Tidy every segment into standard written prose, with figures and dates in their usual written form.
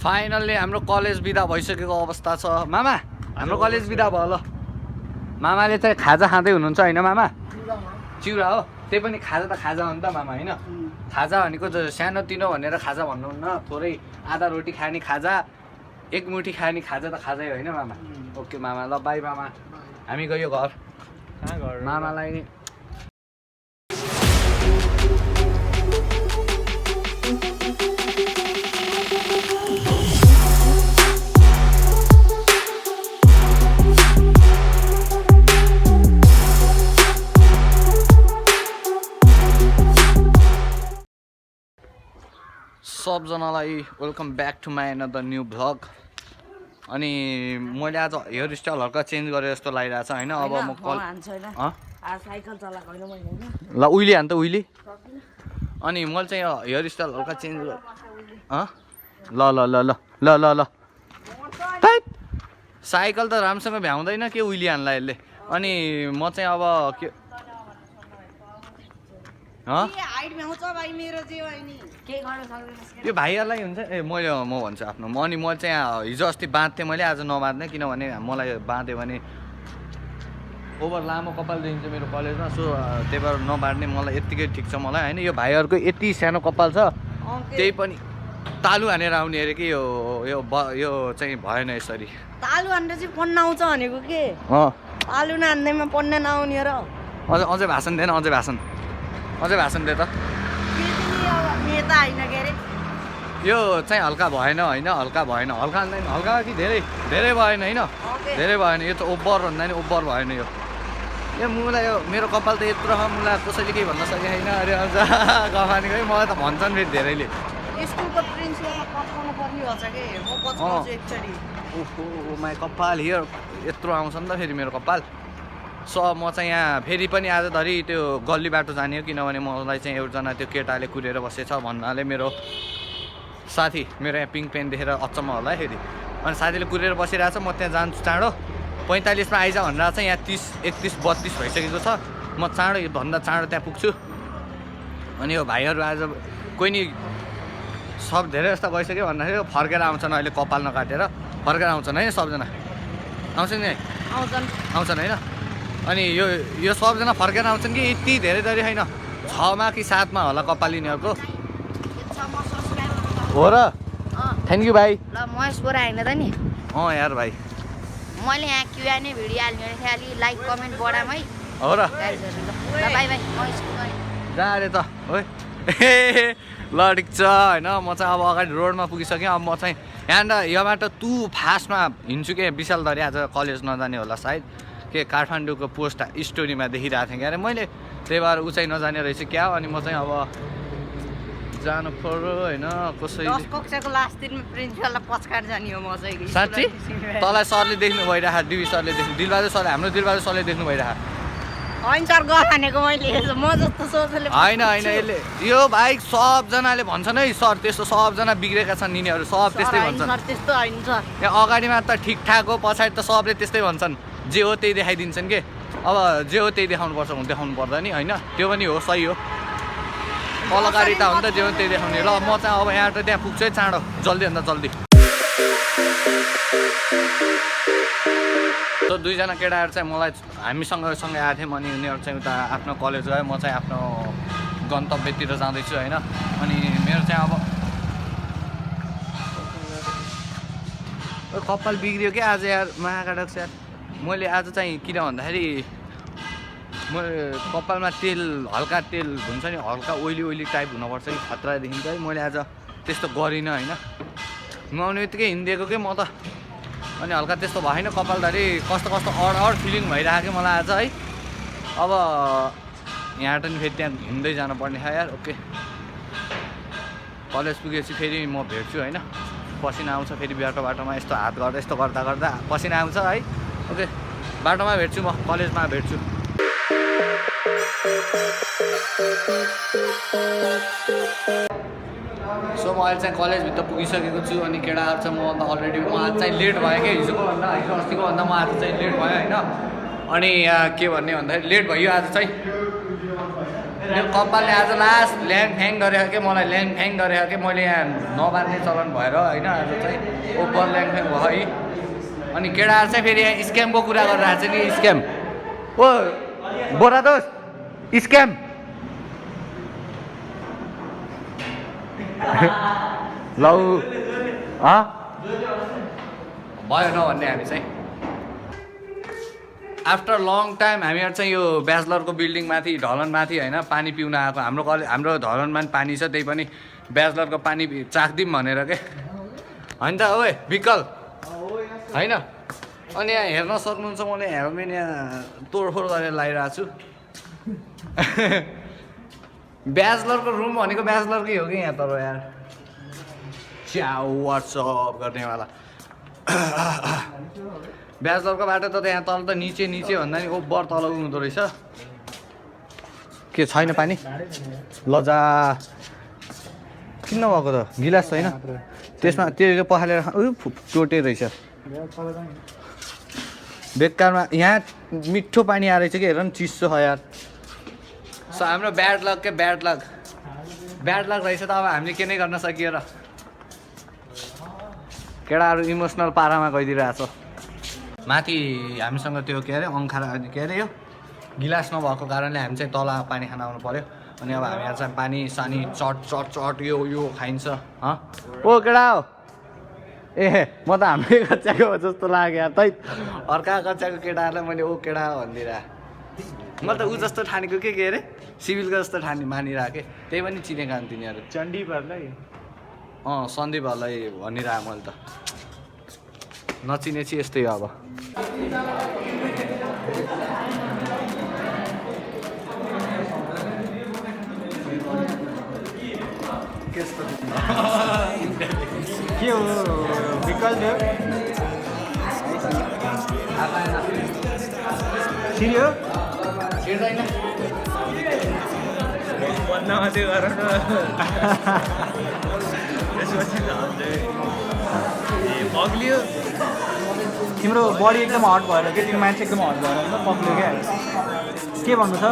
Finally हाम्रो college बिदा भइसकेको अवस्था छ मामा हाम्रो कलेज बिदा भयो ल मामाले चाहिँ खाजा खाँदै हुनुहुन्छ होइन मामा चिउरा हो त्यही पनि खाजा त खाजा हो नि त मामा होइन खाजा भनेको सानो तिनो भनेर खाजा भन्नुहुन्न थोरै आधा रोटी खाने खाजा एक मुठी खाने खाजा त खाजै होइन मामा ओके मामा ल बाई मामा हामी गयो घर मामालाई सबजनालाई welcome back to my another new vlog अनि मैले आज हेयर स्टाइल हल्का चेन्ज गरेर जस्तो लागिरहेको छ होइन अब म ल उहिले हान् त उहिले अनि मैले चाहिँ हेयर स्टाइल हल्का चेन्ज ल ल ल ल ल ल ल साइकल त राम्रोसँग भ्याउँदैन के उहिले हान्ला यसले अनि म चाहिँ अब के यो भाइहरूलाई हुन्छ ए म भन्छु आफ्नो अनि म चाहिँ हिजो अस्ति बाँध्थेँ मैले आज नबाँध्ने किनभने मलाई बाँध्यो भने ओभर लामो कपाल देखिन्छ मेरो कलेजमा सो त्यही भएर नबाँध्ने मलाई यत्तिकै ठिक छ मलाई होइन यो भाइहरूको यति सानो कपाल छ त्यही पनि तालु हानेर आउने अरे कि यो चाहिँ भएन यसरी तालु हानेर चाहिँ पढ्न आउँछ भनेको के तालु नहान्दैमा पढ्न नआउने र अझै भाषण दिएन अझै भाषण दे त नेता होइन के अरे यो चाहिँ हल्का भएन होइन हल्का कि धेरै भएन होइन धेरै भएन यो त ओभर भन्दा नि ओभर भएन यो मुलाई यो मेरो कपाल त यत्रो मुला कसैले केही भन्न सकेको छैन अरे अझ गफानीको है मलाई त भन्छन् फेरि धेरैले स्कुलको प्रिन्सिपलमा पठाउनु पर्ने भन्छ के म पठाउँछु एकचोटि ओहो माई कपाल हियर यत्रो आउँछ नि त फेरि मेरो कपाल सो म चाहिँ यहाँ फेरि पनि आजधरि त्यो गल्ली बाटो जाने हो किनभने मलाई चाहिँ एउटाजना त्यो केटाले कुरेर बसेछ भन्नाले मेरो साथी मेरो यहाँ पिङ्क पेन देखेर अचम्म होला फेरि अनि साथीले कुरेर बसिरहेको छ म त्यहाँ जान्छु चाँडो 45मा आइज भनेर चाहिँ यहाँ 30 31 32 भइसकेको छ म चाँडो भन्दा चाँडो त्यहाँ पुग्छु अनि यो भाइहरू आज कोही नि सब धेरै जस्तो गइसक्यो भन्दाखेरि फर्केर आउँछन् अहिले कपाल नकाटेर फर्केर आउँछन् होइन सबजना आउँछन् नि आउँछन् होइन अनि यो सबजना फर्केर आउँछन् कि यति धेरै होइन 6मा कि 7मा होला कपाल यिनीहरूको हो र थ्याङ्क यू भाइ ल महेश बोरा होइन त नि यार भाइ मैले यहाँ क्युआ नै भिडियो हाल्ने थिएँ अलि लाइक कमेन्ट बढाम है हो र ल बाई बाई जा अरे त है ल ठिक छ होइन म चाहिँ अब अगाडि रोडमा पुगिसकेँ अब म चाहिँ यहाँबाट फास्टमा हिँड्छु कि विशालधरी आज कलेज नजाने होला सायद के काठमाडौँको पोस्ट स्टोरीमा देखिरहेको थिएँ क्या अरे मैले त्यही भएर उचाइ नजाने रहेछ क्या अनि म चाहिँ अब जानु पर्यो होइन कसैले कक्षाको लास्ट दिनमा प्रिन्सिपललाई पछाडि जाने हो म चाहिँ साँच्ची तँलाई सरले देख्नु भइरहेको डिबी सरले देख्नु दिलबहादुर सरले हाम्रो दिलबहादुर सरले देख्नु भइरहेको होइन सर गरानेको मैले म जस्तो सोचले होइन यसले यो भाइ सबजनाले भन्छन् है सर त्यस्तो सबजना बिग्रेका छन् यिनीहरू सब त्यस्तै भन्छन् त्यस्तो होइन सर यहाँ अगाडिमा त ठिकठाक हो पछाडि त सबले त्यस्तै भन्छन् जे हो त्यही देखाइदिन्छन् के अब जे हो त्यही देखाउनुपर्छ भने देखाउनु पर्दैन नि होइन त्यो पनि हो सही हो कलाकारिता हो नि त जे हो त्यही देखाउने ल म चाहिँ अब यहाँ त त्यहाँ पुग्छु है चाँडो जल्दीभन्दा जल्दी त्यो दुईजना केटाहरू चाहिँ मलाई हामी सँगसँगै आएको थियौँ अनि उनीहरू चाहिँ उता आफ्नो कलेज गयो म चाहिँ आफ्नो गन्तव्यतिर जाँदैछु होइन अनि मेरो चाहिँ अब कपाल बिग्रियो क्या आज यार महाकाडक यार मैले आज चाहिँ किन भन्दाखेरि मैले कपालमा हल्का तेल हुन्छ नि हल्का ओइली टाइप हुनुपर्छ कि खतरा देखिन्छ है मैले आज त्यस्तो गरिनँ होइन नुहाउने बित्तिकै हिँडिदिएको कि म त अनि हल्का त्यस्तो भएन कपालधरि कस्तो अड फिलिङ भइरहेको थियो मलाई आज है अब यहाँबाट नि फेरि त्यहाँ हिँड्दै जानुपर्ने छ यार ओके कलेज पुगेपछि फेरि म भेट्छु होइन पसिना आउँछ फेरि बाटोमा यस्तो हात गर्दा यस्तो गर्दा पसिना आउँछ है ओके बाटोमा भेट्छु म कलेजमा भेट्छु सो म अहिले चाहिँ कलेजभित्र पुगिसकेको छु अनि केटाहरू चाहिँ म अलरेडी आज चाहिँ लेट भयो क्या हिजो अस्तिको भन्दा म आज चाहिँ लेट भयो होइन अनि यहाँ के भन्ने भन्दाखेरि लेट भयो आज चाहिँ यो कपालले आज लास्ट ल्याङ फ्याङ गरेको के मलाई ल्याङ फ्याङ गरेको के मैले यहाँ नबार्ने चलन भएर होइन आज चाहिँ ओभर ल्याङ फ्याङ भयो है। अनि केटाहरू चाहिँ फेरि यहाँ स्क्यामको कुरा गरिरहेको छ नि स्क्याम। ओ बोरा दोस्त स्क्याम लौ भयो नभन्ने हामी चाहिँ आफ्टर लङ टाइम हामीहरू चाहिँ यो ब्याचलरको बिल्डिङमाथि ढलनमाथि होइन पानी पिउन आएको। हाम्रो ढलनमा पनि पानी छ, त्यही पनि ब्याचलरको पानी चाख्दिउँ भनेर के होइन त ओए विकल होइन। अनि यहाँ हेर्न सक्नुहुन्छ मैले हेलमेट यहाँ तोडफोड गरेर लगाइरहेको छु। ब्याचलरको रुम भनेको ब्याचलरकै हो कि यहाँ तर यार च्याउ वाट्सअप गर्नेवाला ब्याचलरको बाटो त यहाँ तल त निचे भन्दा नि ओभर तल हुँदो रहेछ। के छैन पानी लजा किन भएको त गिलास छैन त्यसमा त्यो पखालेर टोटे रहेछ बेकारमा। यहाँ मिठो पानी आएर चाहिँ के हेर न चिसो छ यार। सो हाम्रो ब्याड लक के ब्याड लक रहेछ त अब हामीले के नै गर्न सकियो र। केटाहरू इमोसनल पारामा गइदिइरहेछ। माथि हामीसँग त्यो के अरे अङ्खारा के अरे यो गिलास नभएको कारणले हामी चाहिँ तल पानी खान आउनु पऱ्यो। अनि अब हामीहरू चाहिँ पानी सानी चट यो खाइन्छ। ओ केटा हो ए म त हाम्रै कक्षाको हो जस्तो लाग्यो तै अर्का कक्षाको केटाहरूलाई मैले ओ केटा भनिदिइरह। म त ऊ जस्तो ठानेको के अरे सिभिलको जस्तो मानिरहेको के त्यही पनि चिनेका हुन् तिनीहरू। चण्डीहरूलाई सन्दीपहरूलाई भनिरह मैले त नचिनेपछि यस्तै हो अब। के हो विकल थियो छिर्यो छिर्दैन भन्नमा त्यो गर न त्यसपछि पग्लियो तिम्रो बडी एकदम हट भएर के तिम्रो मान्छे एकदम हट भएर पग्लियो क्या। के भन्नु छ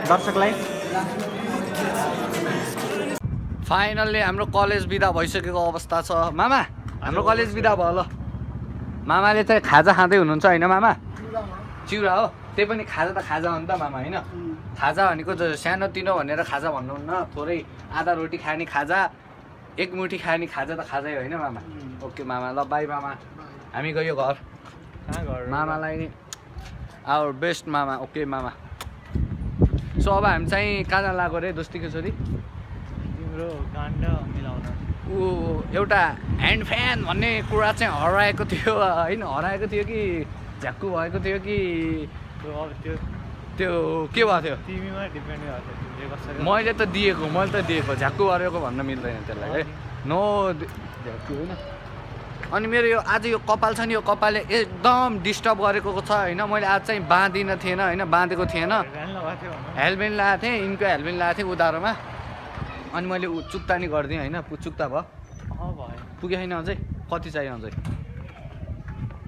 दर्शकलाई? फाइनल्ली हाम्रो कलेज बिदा भइसकेको अवस्था छ। मामा हाम्रो कलेज बिदा भयो ल। मामाले चाहिँ खाजा खाँदै हुनुहुन्छ होइन मामा? चिउरा हो त्यही पनि खाजा त खाजा हो नि त मामा होइन। खाजा भनेको सानो तिनो भनेर खाजा भन्नुहुन्न, थोरै आधा रोटी खाने खाजा एक मुठी खाने खाजा त खाजै होइन मामा। ओके मामा ल बाई मामा हामी गयो घर। मामालाई नि आवर बेस्ट मामा। ओके मामा। सो अब हामी चाहिँ कहाँ जान लाग्यो अरे दोस्तीको छोरी? तिम्रो काण्ड मिलाउन ऊ एउटा ह्यान्ड फ्यान भन्ने कुरा चाहिँ हराएको थियो होइन? हराएको थियो कि झ्याक्कु भएको थियो कि त्यो के भएको थियो? तिमीमा डिपेन्ड गर्छ। मैले त दिएको झ्याक्कु गरेको भन्न मिल्दैन त्यसलाई है। नो झ्याक्कु होइन। अनि मेरो यो आज यो कपाल छ नि यो कपालले एकदम डिस्टर्ब गरेको छ होइन। मैले आज चाहिँ बाँधिन थिएन होइन, बाँधेको थिएन। हेलमेट लगाएको थिएँ, यिनको हेलमेट लगाएको थिएँ उधारोमा। अनि मैले चुक्ता नि गरिदिएँ होइन। चुक्ता भयो पुगेँ छैन अझै? कति चाहियो अझै?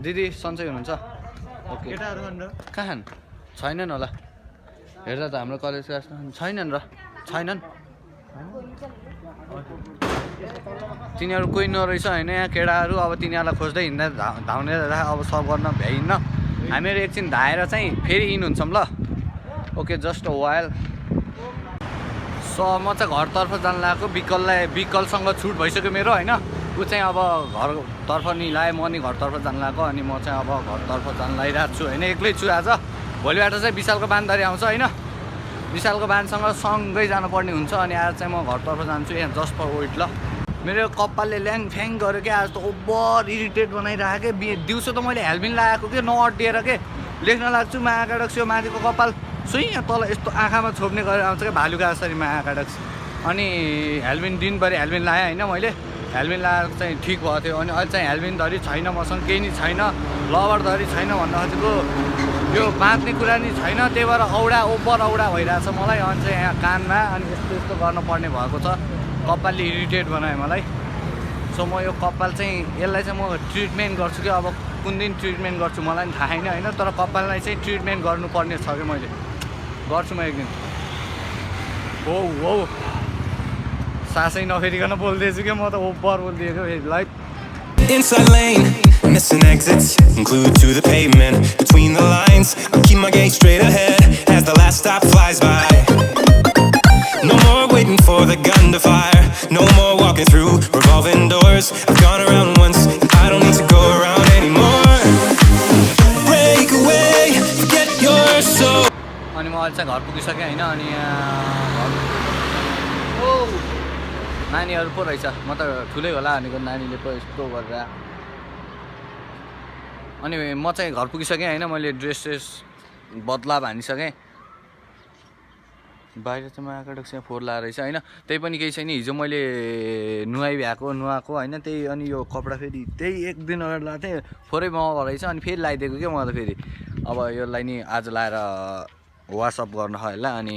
दिदी सन्चै हुनुहुन्छ? ओके कहाँ छैनन् होला हेर्दा त हाम्रो कलेज छैनन् र छैनन् तिनीहरू कोही नरहेछ होइन यहाँ केटाहरू। अब तिनीहरूलाई खोज्दै हिँड्दा धाउने अब सर्भ गर्न भ्याइन्न। हामीहरू एकछिन धाएर चाहिँ फेरि इन हुन्छौँ ल। Okay just a while. So म चाहिँ घरतर्फ जान लागेको। विकलसँग छुट भइसक्यो मेरो होइन। ऊ चाहिँ अब घरतर्फ नि लाएँ, म नि घरतर्फ जान लागेको। अनि म चाहिँ अब घरतर्फ जान लागिरहेको छु होइन। एक्लै छु आज। भोलिबाट चाहिँ विशालको बान्धरी आउँछ होइन। विशालको बानसँग सँगै जानुपर्ने हुन्छ। अनि आज चाहिँ म घरतर्फ जान्छु यहाँ जस्ट फर वेट ल। मेरो कपालले ल्याङ फ्याङ गर्यो क्या आज त ओभर इरिटेट बनाइरहेको के। दिउँसो त मैले हेलमेट लगाएको के नअड्डिएर के लेख्न लाग्छु महाकाडक्स यो माथिको कपाल सुई यहाँ तल यस्तो आँखामा छोप्ने गरेर आउँछ क्या भालुका जसरी महाकाडक्स। अनि हेलमेट दिनभरि हेलमेट लगाएँ होइन मैले। हेलमेट लगाएको चाहिँ ठिक भएको थियो। अनि अहिले चाहिँ हेलमेट धरी छैन मसँग, केही नि छैन, लबर धरी छैन भन्न खोजेको। यो बाँध्ने कुरा नि छैन, त्यही भएर ओभर औडा भइरहेछ मलाई। अनि चाहिँ यहाँ कानमा अनि यस्तो गर्नुपर्ने भएको छ। कपालले इरिटेट बनायो मलाई। सो म यो कपाल चाहिँ यसलाई चाहिँ म ट्रिटमेन्ट गर्छु कि अब कुन दिन ट्रिटमेन्ट गर्छु मलाई पनि थाहा छैन होइन। तर कपाललाई चाहिँ ट्रिटमेन्ट गर्नुपर्ने छ कि मैले गर्छु म एक दिन। हो हो सासै नफेरिकन बोल्दैछु क्या म त ओभर बोलिदिएको फेरि like Inside lane, missing exits, glued to the pavement. Between the lines, I'll keep my gaze straight ahead as the last stop flies by. No more waiting for the gun to fire. No more walking through revolving doors. I've gone around once, I don't need to go around anymore. Break away, forget your soul. अनि म अहिले चाहिँ घर पुगिसकेँ होइन अनि यहाँ ओ नानीहरू पो रहेछ म त ठुलै होला भनेको नानीले पो यस्तो गरेर अनि म चाहिँ घर पुगिसकेँ होइन मैले ड्रेसेस बदला भनिसकेँ बाहिर चाहिँ महाकडकसँग फोहोर लाएर रहेछ होइन त्यही पनि केही छैन हिजो मैले नुहाएको होइन त्यही अनि यो कपडा फेरि त्यही एक दिन अगाडि लगाएको थिएँ फोहोरै मगाएको रहेछ अनि फेरि लगाइदिएको क्या म त फेरि अब यसलाई नि आज लाएर वासअप गर्नु होला अनि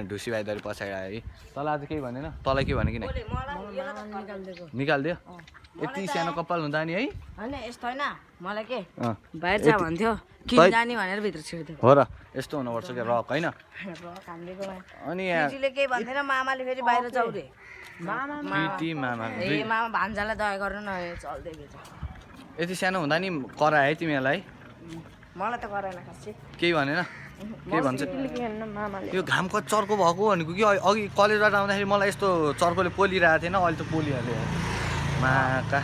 ढुसी भाइदाहरू पछाडि आयो है तँलाई आज केही भनेन तँलाई के भने कि नै निकालिदियो यति सानो कपाल हुँदा नि है होइन यस्तो होइन मलाई के बाहिर जा भन्थ्यो किन जाने भनेर भित्र छिर्थ्यो हो र यस्तो हुनुपर्छ क्या रक होइन अनि केटीले केही भन्दैन मामाले फेरि बाहिर जाऊ रे मामा भान्जालाई दया गर्नु न चल्दै बेच यति सानो हुँदा नि कराए है तिमीहरूलाई मलाई त गरेन खासै केही भनेन के भन्छ यो घाम कति चर्को भएको भनेको कि अघि कलेजबाट आउँदाखेरि मलाई यस्तो चर्कोले पोलिरहेको थिएन अहिले त पोलिहाल्यो माका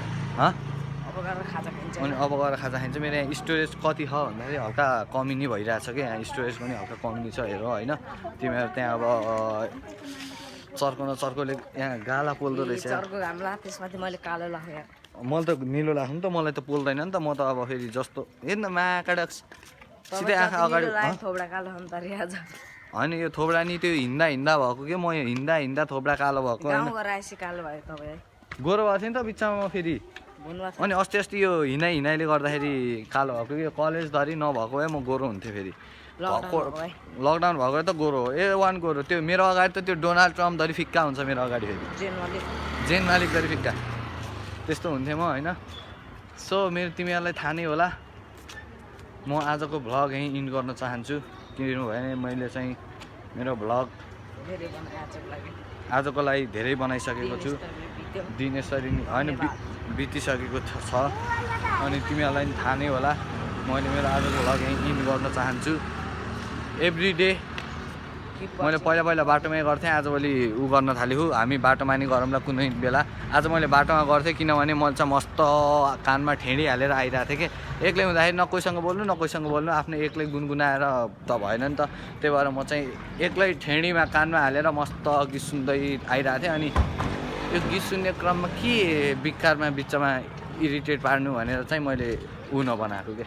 अनि अब गएर खाजा खान्छ मेरो यहाँ स्टोरेज कति छ भन्दाखेरि हल्का कमी नै भइरहेछ कि यहाँ स्टोरेज पनि हल्का कमी छ हेर होइन तिमीहरू त्यहाँ अब चर्कोले यहाँ गाला पोल्दो रहेछ त्यसमाथि मैले कालो लाग्यो मैले त निलो लाग्नु त मलाई त पोल्दैन नि त म त अब फेरि जस्तो हेर्न माकाडक सिधै आँखा अगाडि होइन यो थोब्रा नि त्यो हिँड्दा भएको कि म हिँड्दा थोब्रा कालो भएको गोरो भएको थियो नि त बिचमा म फेरि अनि अस्ति यो हिँडाइले गर्दाखेरि कालो भएको कि कलेजधरि नभएको भए म गोरो हुन्थेँ फेरि लकडाउन भएको त गोरो हो A1 गोरो त्यो मेरो अगाडि त त्यो डोनाल्ड ट्रम्पधरि फिक्का हुन्छ मेरो अगाडि फेरि जेन मालिकधरि फिक्का त्यस्तो हुन्थेँ म होइन सो मेरो तिमीहरूलाई थाहा नै होला म आजको भ्लग यहीँ इन्ड गर्न चाहन्छु किनभने मैले चाहिँ मेरो भ्लग आजको लागि धेरै बनाइसकेको छु दिन यसरी होइन बितिसकेको छ अनि तिमीहरूलाई पनि थाहा नै होला मैले मेरो आजको भ्लग यहीँ इन्ड गर्न चाहन्छु एभ्री डे मैले पहिला बाटोमै गर्थेँ आजभोलि उ गर्न थालेको हामी बाटोमा नि गरौँला कुनै बेला आज मैले बाटोमा गर्थेँ किनभने मैले चाहिँ मस्त कानमा ठेडी हालेर आइरहेको थिएँ कि एक्लै हुँदाखेरि न कोहीसँग बोल्नु आफ्नो एक्लै गुनगुनाएर त भएन नि त त्यही भएर म चाहिँ एक्लै ठेडीमा कानमा हालेर मस्त गीत सुन्दै आइरहेको थिएँ अनि यो गीत सुन्ने क्रममा के बिकारमा बिचमा इरिटेट पार्नु भनेर चाहिँ मैले उ नबनाएको के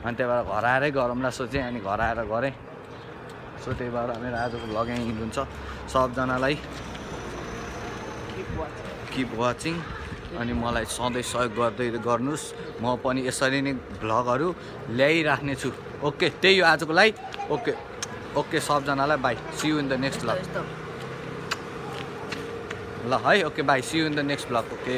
अनि त्यही भएर घर आएरै गरौँला सोचेँ अनि घर आएर गरेँ सो त्यही भएर मेरो आजको भ्लग यहीँ इन्ड हुन्छ सबजनालाई किप वाचिङ अनि मलाई सधैँ सहयोग गर्नुहोस् म पनि यसरी नै भ्लगहरू ल्याइराख्नेछु ओके त्यही हो आजको लागि ओके सबजनालाई bye see you in the next vlog ल है okay bye see you in the next vlog okay